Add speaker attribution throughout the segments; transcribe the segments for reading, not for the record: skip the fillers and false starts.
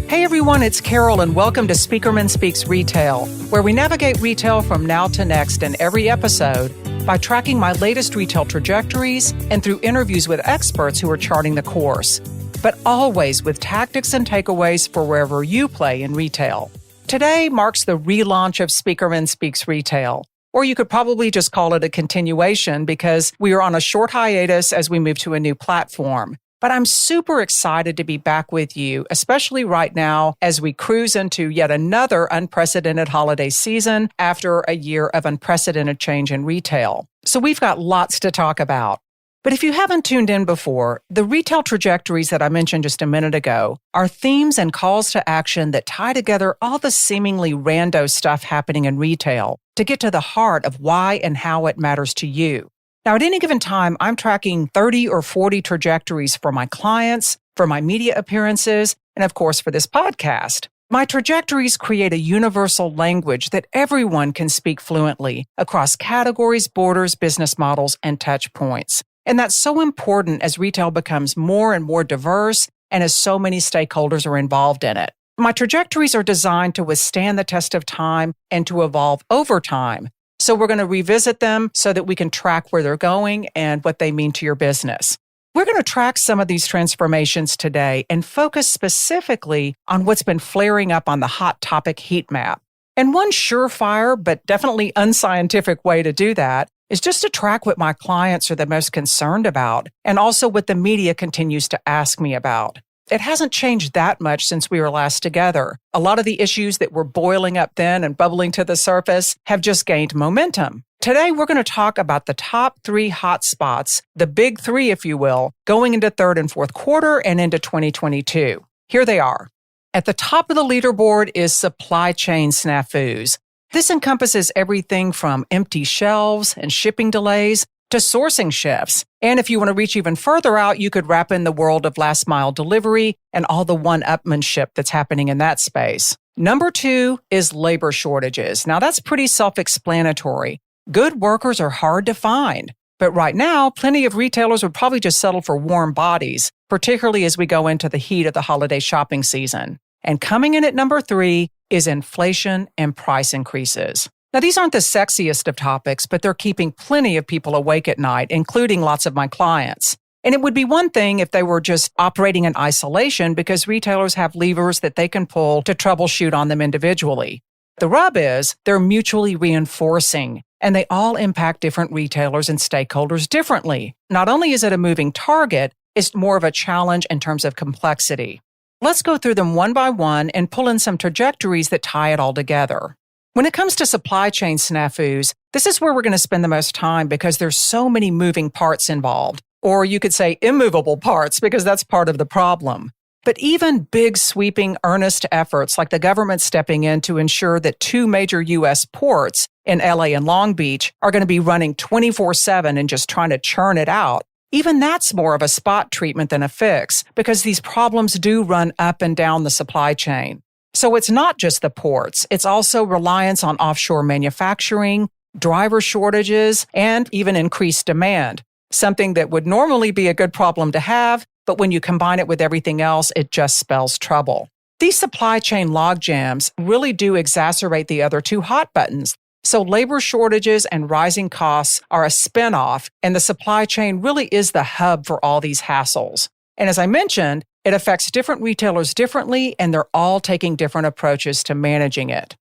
Speaker 1: Hey everyone, it's Carol and welcome to Spieckerman Speaks Retail, where we navigate retail from now to next in every episode by tracking my latest retail trajectories and through interviews with experts who are charting the course, but always with tactics and takeaways for wherever you play in retail. Today marks the relaunch of Spieckerman Speaks Retail, or you could probably just call it a continuation because we are on a short hiatus as we move to a new platform. But I'm super excited to be back with you, especially right now as we cruise into yet another unprecedented holiday season after a year of unprecedented change in retail. So we've got lots to talk about. But if you haven't tuned in before, the retail trajectories that I mentioned just a minute ago are themes and calls to action that tie together all the seemingly rando stuff happening in retail to get to the heart of why and how it matters to you. Now, at any given time, I'm tracking 30 or 40 trajectories for my clients, for my media appearances, and of course, for this podcast. My trajectories create a universal language that everyone can speak fluently across categories, borders, business models, and touch points. And that's so important as retail becomes more and more diverse and as so many stakeholders are involved in it. My trajectories are designed to withstand the test of time and to evolve over time. So we're going to revisit them so that we can track where they're going and what they mean to your business. We're going to track some of these transformations today and focus specifically on what's been flaring up on the hot topic heat map. And one surefire, but definitely unscientific way to do that is just to track what my clients are the most concerned about and also what the media continues to ask me about. It hasn't changed that much since we were last together. A lot of the issues that were boiling up then and bubbling to the surface have just gained momentum. Today, we're going to talk about the top 3 hot spots, the big 3, if you will, going into third and fourth quarter and into 2022. Here they are. At the top of the leaderboard is supply chain snafus. This encompasses everything from empty shelves and shipping delays to sourcing shifts. And if you want to reach even further out, you could wrap in the world of last mile delivery and all the one-upmanship that's happening in that space. Number 2 is labor shortages. Now that's pretty self-explanatory. Good workers are hard to find. But right now, plenty of retailers would probably just settle for warm bodies, particularly as we go into the heat of the holiday shopping season. And coming in at number 3 is inflation and price increases. Now, these aren't the sexiest of topics, but they're keeping plenty of people awake at night, including lots of my clients. And it would be one thing if they were just operating in isolation because retailers have levers that they can pull to troubleshoot on them individually. The rub is they're mutually reinforcing, and they all impact different retailers and stakeholders differently. Not only is it a moving target, it's more of a challenge in terms of complexity. Let's go through them one by one and pull in some trajectories that tie it all together. When it comes to supply chain snafus, this is where we're going to spend the most time because there's so many moving parts involved. Or you could say immovable parts because that's part of the problem. But even big, sweeping, earnest efforts like the government stepping in to ensure that 2 major U.S. ports in LA and Long Beach are going to be running 24/7 and just trying to churn it out, even that's more of a spot treatment than a fix because these problems do run up and down the supply chain. So it's not just the ports, it's also reliance on offshore manufacturing, driver shortages, and even increased demand, something that would normally be a good problem to have, but when you combine it with everything else, it just spells trouble. These supply chain logjams really do exacerbate the other 2 hot buttons. So labor shortages and rising costs are a spinoff, and the supply chain really is the hub for all these hassles. And as I mentioned, it affects different retailers differently, and they're all taking different approaches to managing it.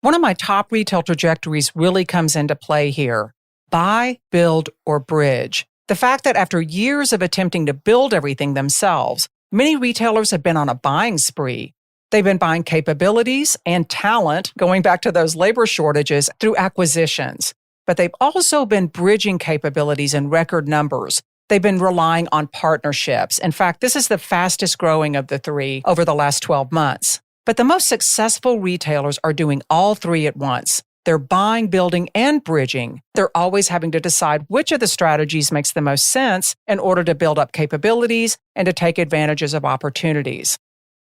Speaker 1: One of my top retail trajectories really comes into play here. Buy, build, or bridge. The fact that after years of attempting to build everything themselves, many retailers have been on a buying spree. They've been buying capabilities and talent, going back to those labor shortages, through acquisitions. But they've also been bridging capabilities in record numbers. They've been relying on partnerships. In fact, this is the fastest growing of the 3 over the last 12 months. But the most successful retailers are doing all 3 at once. They're buying, building, and bridging. They're always having to decide which of the strategies makes the most sense in order to build up capabilities and to take advantages of opportunities.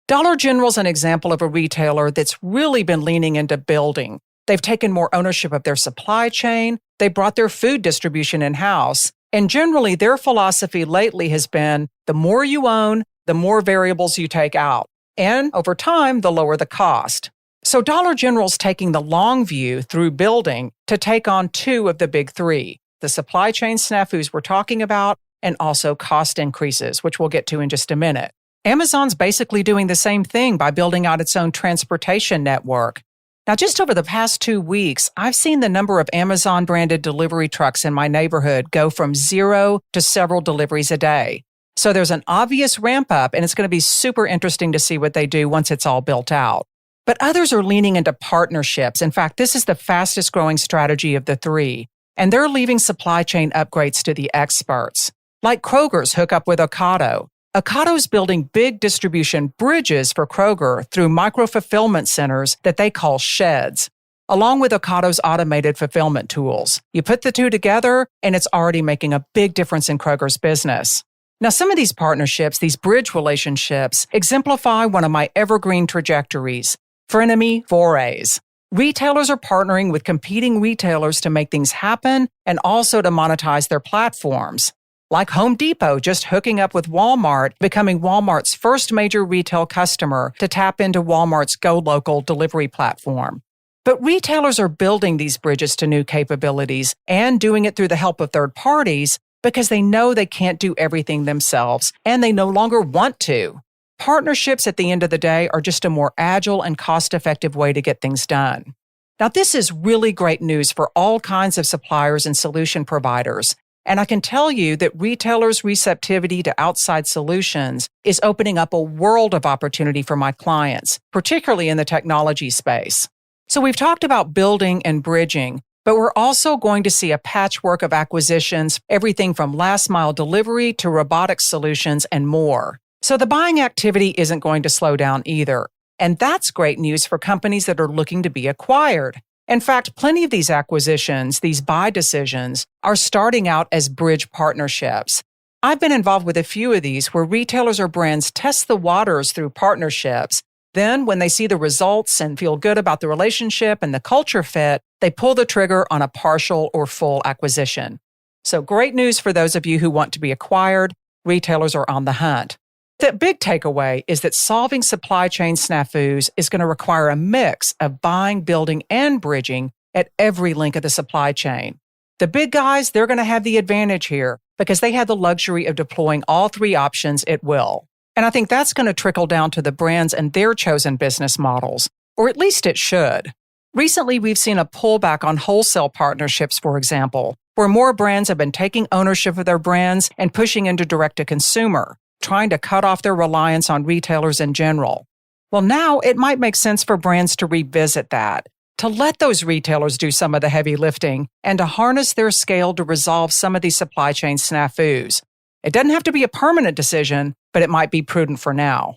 Speaker 1: Dollar General's an example of a retailer that's really been leaning into building. They've taken more ownership of their supply chain. They brought their food distribution in-house. And generally, their philosophy lately has been the more you own, the more variables you take out. And over time, they'll lower the cost. So Dollar General's taking the long view through building to take on two of the big three, the supply chain snafus we're talking about, and also cost increases, which we'll get to in just a minute. Amazon's basically doing the same thing by building out its own transportation network. Now, just over the past 2 weeks, I've seen the number of Amazon-branded delivery trucks in my neighborhood go from 0 to several deliveries a day. So there's an obvious ramp up, and it's going to be super interesting to see what they do once it's all built out. But others are leaning into partnerships. In fact, this is the fastest growing strategy of the three, and they're leaving supply chain upgrades to the experts. Like Kroger's hookup with Ocado. Ocado's building big distribution bridges for Kroger through micro-fulfillment centers that they call sheds, along with Ocado's automated fulfillment tools. You put the two together, and it's already making a big difference in Kroger's business. Now, some of these partnerships, these bridge relationships, exemplify one of my evergreen trajectories, frenemy forays. Retailers are partnering with competing retailers to make things happen and also to monetize their platforms. Like Home Depot just hooking up with Walmart, becoming Walmart's first major retail customer to tap into Walmart's Go Local delivery platform. But retailers are building these bridges to new capabilities and doing it through the help of third parties because they know they can't do everything themselves and they no longer want to. Partnerships at the end of the day are just a more agile and cost-effective way to get things done. Now, this is really great news for all kinds of suppliers and solution providers. And I can tell you that retailers' receptivity to outside solutions is opening up a world of opportunity for my clients, particularly in the technology space. So we've talked about building and bridging, but we're also going to see a patchwork of acquisitions, everything from last mile delivery to robotics solutions and more. So the buying activity isn't going to slow down either. And that's great news for companies that are looking to be acquired. In fact, plenty of these acquisitions, these buy decisions, are starting out as bridge partnerships. I've been involved with a few of these where retailers or brands test the waters through partnerships. Then, when they see the results and feel good about the relationship and the culture fit, they pull the trigger on a partial or full acquisition. So great news for those of you who want to be acquired. Retailers are on the hunt. The big takeaway is that solving supply chain snafus is going to require a mix of buying, building, and bridging at every link of the supply chain. The big guys, they're going to have the advantage here because they have the luxury of deploying all three options at will. And I think that's going to trickle down to the brands and their chosen business models, or at least it should. Recently, we've seen a pullback on wholesale partnerships, for example, where more brands have been taking ownership of their brands and pushing into direct-to-consumer, trying to cut off their reliance on retailers in general. Well, now it might make sense for brands to revisit that, to let those retailers do some of the heavy lifting, and to harness their scale to resolve some of these supply chain snafus. It doesn't have to be a permanent decision, but it might be prudent for now.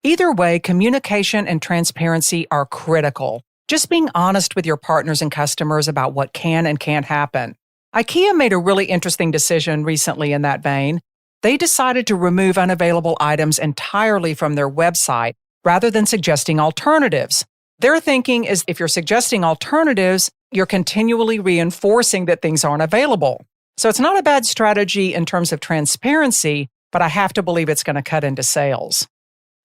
Speaker 1: Either way, communication and transparency are critical. Just being honest with your partners and customers about what can and can't happen. IKEA made a really interesting decision recently in that vein. They decided to remove unavailable items entirely from their website rather than suggesting alternatives. Their thinking is if you're suggesting alternatives, you're continually reinforcing that things aren't available. So it's not a bad strategy in terms of transparency, but I have to believe it's going to cut into sales.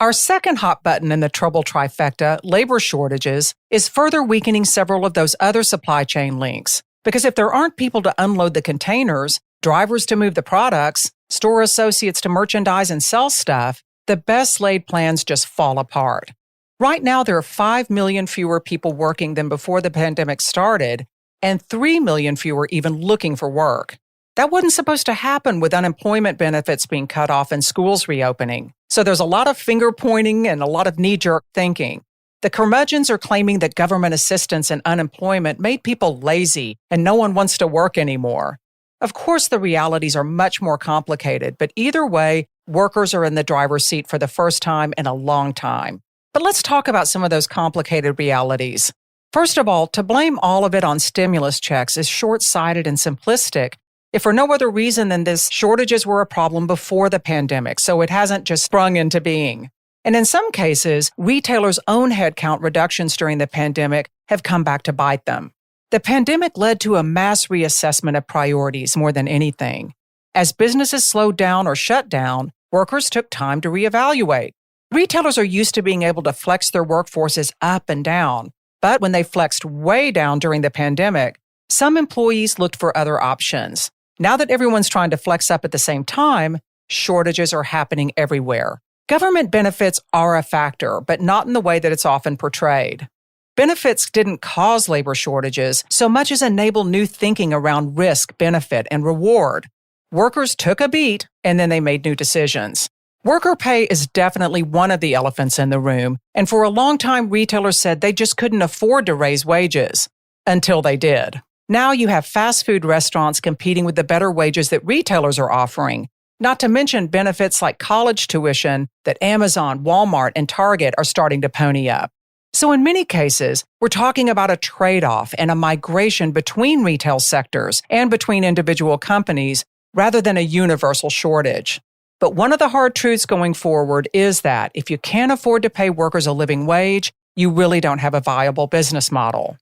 Speaker 1: Our second hot button in the trouble trifecta, labor shortages, is further weakening several of those other supply chain links. Because if there aren't people to unload the containers, drivers to move the products, store associates to merchandise and sell stuff, the best laid plans just fall apart. Right now, there are 5 million fewer people working than before the pandemic started, and 3 million fewer even looking for work. That wasn't supposed to happen with unemployment benefits being cut off and schools reopening. So there's a lot of finger pointing and a lot of knee-jerk thinking. The curmudgeons are claiming that government assistance and unemployment made people lazy and no one wants to work anymore. Of course, the realities are much more complicated, but either way, workers are in the driver's seat for the first time in a long time. But let's talk about some of those complicated realities. First of all, to blame all of it on stimulus checks is short-sighted and simplistic, if for no other reason than this shortages were a problem before the pandemic, so it hasn't just sprung into being. And in some cases, retailers' own headcount reductions during the pandemic have come back to bite them. The pandemic led to a mass reassessment of priorities more than anything. As businesses slowed down or shut down, workers took time to reevaluate. Retailers are used to being able to flex their workforces up and down, but when they flexed way down during the pandemic, some employees looked for other options. Now that everyone's trying to flex up at the same time, shortages are happening everywhere. Government benefits are a factor, but not in the way that it's often portrayed. Benefits didn't cause labor shortages so much as enable new thinking around risk, benefit, and reward. Workers took a beat, and then they made new decisions. Worker pay is definitely one of the elephants in the room, and for a long time, retailers said they just couldn't afford to raise wages. Until they did. Now you have fast food restaurants competing with the better wages that retailers are offering, not to mention benefits like college tuition that Amazon, Walmart, and Target are starting to pony up. So in many cases, we're talking about a trade-off and a migration between retail sectors and between individual companies rather than a universal shortage. But one of the hard truths going forward is that if you can't afford to pay workers a living wage, you really don't have a viable business model.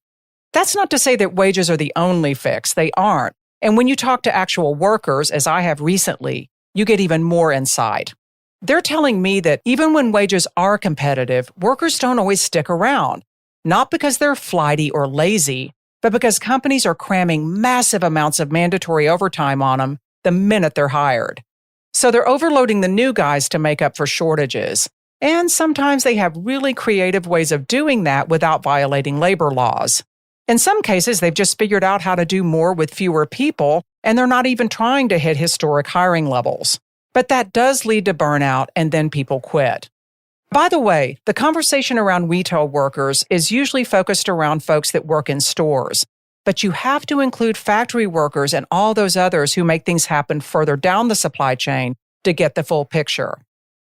Speaker 1: That's not to say that wages are the only fix. They aren't. And when you talk to actual workers, as I have recently, you get even more insight. They're telling me that even when wages are competitive, workers don't always stick around. Not because they're flighty or lazy, but because companies are cramming massive amounts of mandatory overtime on them the minute they're hired. So they're overloading the new guys to make up for shortages. And sometimes they have really creative ways of doing that without violating labor laws. In some cases, they've just figured out how to do more with fewer people, and they're not even trying to hit historic hiring levels. But that does lead to burnout, and then people quit. By the way, the conversation around retail workers is usually focused around folks that work in stores. But you have to include factory workers and all those others who make things happen further down the supply chain to get the full picture.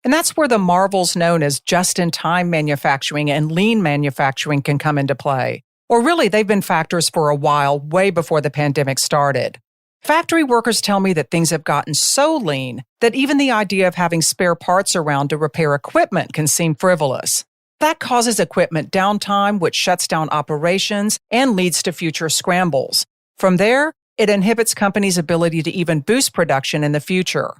Speaker 1: And that's where the marvels known as just-in-time manufacturing and lean manufacturing can come into play. Or really, they've been factors for a while, way before the pandemic started. Factory workers tell me that things have gotten so lean that even the idea of having spare parts around to repair equipment can seem frivolous. That causes equipment downtime, which shuts down operations and leads to future scrambles. From there, it inhibits companies' ability to even boost production in the future.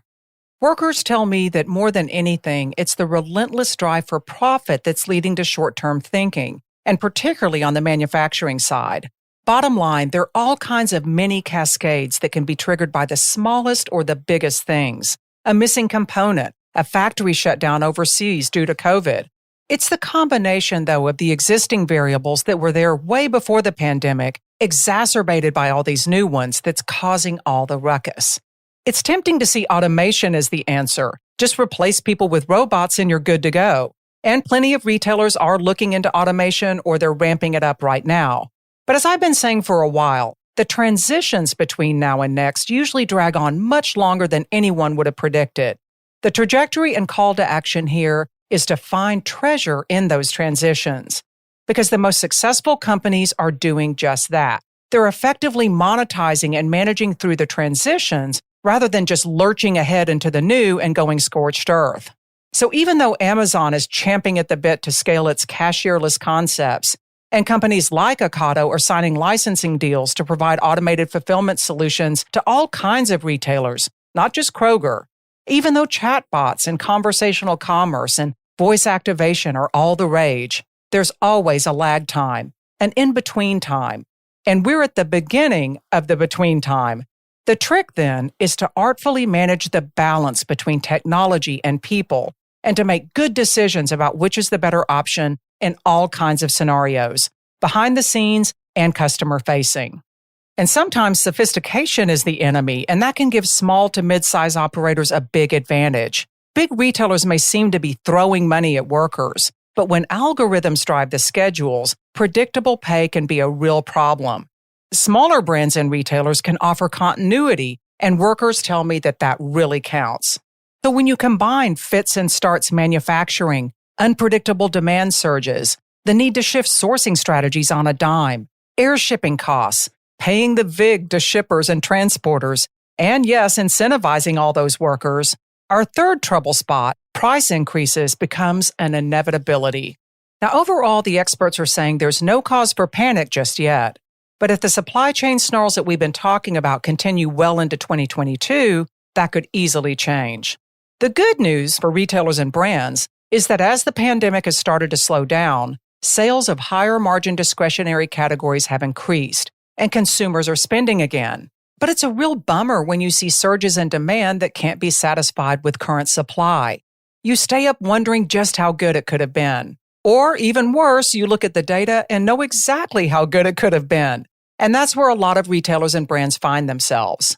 Speaker 1: Workers tell me that more than anything, it's the relentless drive for profit that's leading to short-term thinking, and particularly on the manufacturing side. Bottom line, there are all kinds of mini cascades that can be triggered by the smallest or the biggest things. A missing component, a factory shutdown overseas due to COVID. It's the combination, though, of the existing variables that were there way before the pandemic, exacerbated by all these new ones, that's causing all the ruckus. It's tempting to see automation as the answer. Just replace people with robots and you're good to go. And plenty of retailers are looking into automation or they're ramping it up right now. But as I've been saying for a while, the transitions between now and next usually drag on much longer than anyone would have predicted. The trajectory and call to action here is to find treasure in those transitions. Because the most successful companies are doing just that. They're effectively monetizing and managing through the transitions rather than just lurching ahead into the new and going scorched earth. So even though Amazon is champing at the bit to scale its cashierless concepts, and companies like Ocado are signing licensing deals to provide automated fulfillment solutions to all kinds of retailers, not just Kroger. Even though chatbots and conversational commerce and voice activation are all the rage, there's always a lag time, an in-between time. And we're at the beginning of the between time. The trick then is to artfully manage the balance between technology and people and to make good decisions about which is the better option in all kinds of scenarios, behind the scenes and customer facing. And sometimes sophistication is the enemy, and that can give small to mid-size operators a big advantage. Big retailers may seem to be throwing money at workers, but when algorithms drive the schedules, predictable pay can be a real problem. Smaller brands and retailers can offer continuity, and workers tell me that that really counts. So when you combine fits and starts manufacturing, unpredictable demand surges, the need to shift sourcing strategies on a dime, air shipping costs, paying the VIG to shippers and transporters, and yes, incentivizing all those workers, our third trouble spot, price increases, becomes an inevitability. Now, overall, the experts are saying there's no cause for panic just yet. But if the supply chain snarls that we've been talking about continue well into 2022, that could easily change. The good news for retailers and brands is that as the pandemic has started to slow down, sales of higher margin discretionary categories have increased, and consumers are spending again. But it's a real bummer when you see surges in demand that can't be satisfied with current supply. You stay up wondering just how good it could have been. Or even worse, you look at the data and know exactly how good it could have been. And that's where a lot of retailers and brands find themselves.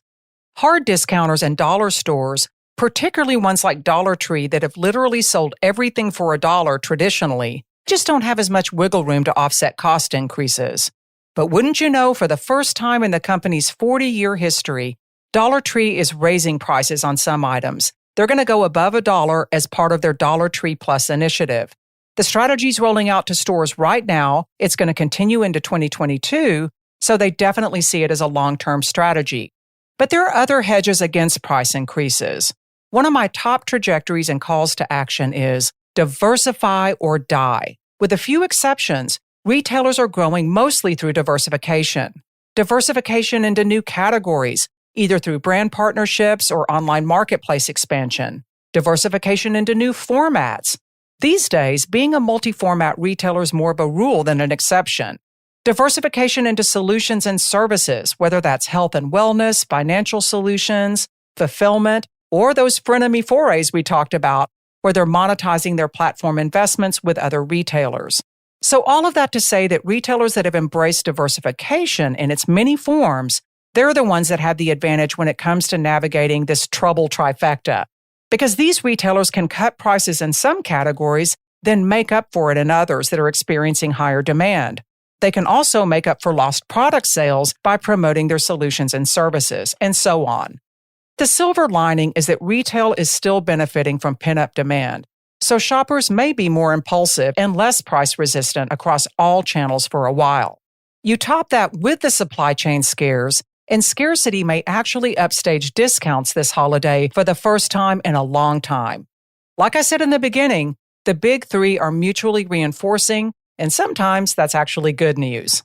Speaker 1: Hard discounters and dollar stores, particularly ones like Dollar Tree that have literally sold everything for $1 traditionally, just don't have as much wiggle room to offset cost increases. But wouldn't you know, for the first time in the company's 40-year history, Dollar Tree is raising prices on some items. They're going to go above $1 as part of their Dollar Tree Plus initiative. The strategy's rolling out to stores right now. It's going to continue into 2022, so they definitely see it as a long-term strategy. But there are other hedges against price increases. One of my top trajectories and calls to action is diversify or die. With a few exceptions, retailers are growing mostly through diversification. Diversification into new categories, either through brand partnerships or online marketplace expansion. Diversification into new formats. These days, being a multi-format retailer is more of a rule than an exception. Diversification into solutions and services, whether that's health and wellness, financial solutions, fulfillment, or those frenemy forays we talked about, where they're monetizing their platform investments with other retailers. So all of that to say that retailers that have embraced diversification in its many forms, they're the ones that have the advantage when it comes to navigating this trouble trifecta. Because these retailers can cut prices in some categories, then make up for it in others that are experiencing higher demand. They can also make up for lost product sales by promoting their solutions and services, and so on. The silver lining is that retail is still benefiting from pent-up demand, so shoppers may be more impulsive and less price-resistant across all channels for a while. You top that with the supply chain scares, and scarcity may actually upstage discounts this holiday for the first time in a long time. Like I said in the beginning, the big three are mutually reinforcing, and sometimes that's actually good news.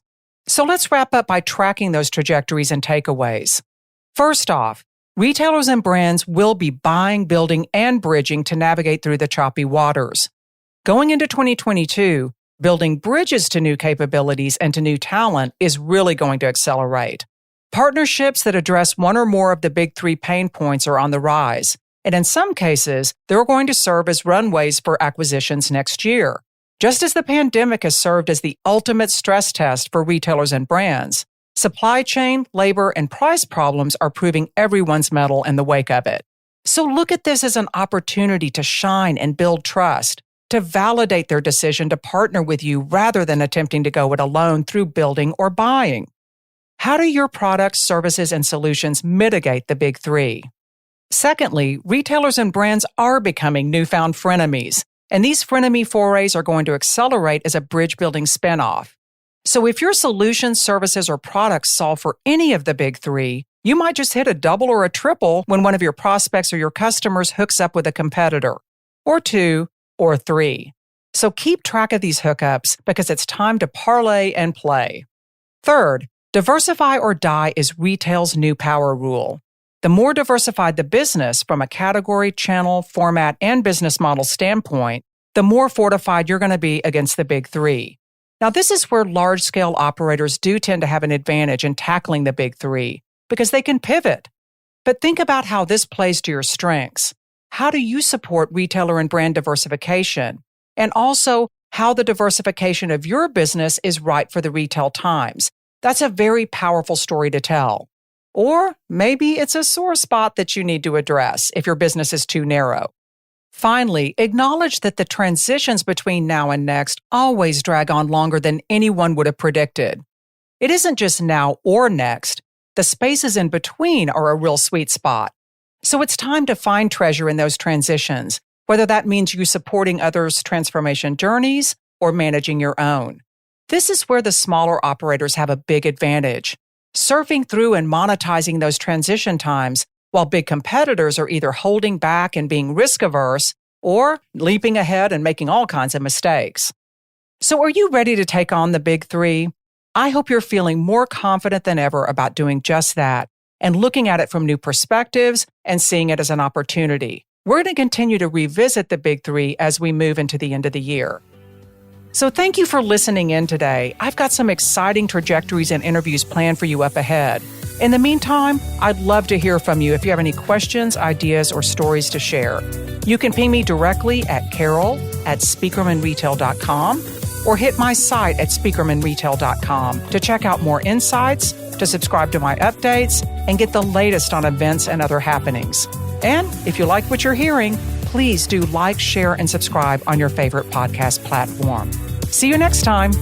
Speaker 1: So let's wrap up by tracking those trajectories and takeaways. First off, retailers and brands will be buying, building, and bridging to navigate through the choppy waters. Going into 2022, building bridges to new capabilities and to new talent is really going to accelerate. Partnerships that address one or more of the big three pain points are on the rise, and in some cases, they're going to serve as runways for acquisitions next year. Just as the pandemic has served as the ultimate stress test for retailers and brands, supply chain, labor, and price problems are proving everyone's mettle in the wake of it. So look at this as an opportunity to shine and build trust, to validate their decision to partner with you rather than attempting to go it alone through building or buying. How do your products, services, and solutions mitigate the big three? Secondly, retailers and brands are becoming newfound frenemies, and these frenemy forays are going to accelerate as a bridge-building spinoff. So if your solutions, services, or products solve for any of the big three, you might just hit a double or a triple when one of your prospects or your customers hooks up with a competitor, or two, or three. So keep track of these hookups because it's time to parlay and play. Third, diversify or die is retail's new power rule. The more diversified the business from a category, channel, format, and business model standpoint, the more fortified you're going to be against the big three. Now, this is where large-scale operators do tend to have an advantage in tackling the big three because they can pivot. But think about how this plays to your strengths. How do you support retailer and brand diversification? And also, how the diversification of your business is right for the retail times. That's a very powerful story to tell. Or maybe it's a sore spot that you need to address if your business is too narrow. Finally, acknowledge that the transitions between now and next always drag on longer than anyone would have predicted. It isn't just now or next. The spaces in between are a real sweet spot. So it's time to find treasure in those transitions, whether that means you supporting others' transformation journeys or managing your own. This is where the smaller operators have a big advantage, surfing through and monetizing those transition times while big competitors are either holding back and being risk-averse or leaping ahead and making all kinds of mistakes. So are you ready to take on the big three? I hope you're feeling more confident than ever about doing just that and looking at it from new perspectives and seeing it as an opportunity. We're going to continue to revisit the big three as we move into the end of the year. So thank you for listening in today. I've got some exciting trajectories and interviews planned for you up ahead. In the meantime, I'd love to hear from you if you have any questions, ideas, or stories to share. You can ping me directly at carol@speakermanretail.com or hit my site at speakermanretail.com to check out more insights, to subscribe to my updates, and get the latest on events and other happenings. And if you like what you're hearing, please do like, share, and subscribe on your favorite podcast platform. See you next time.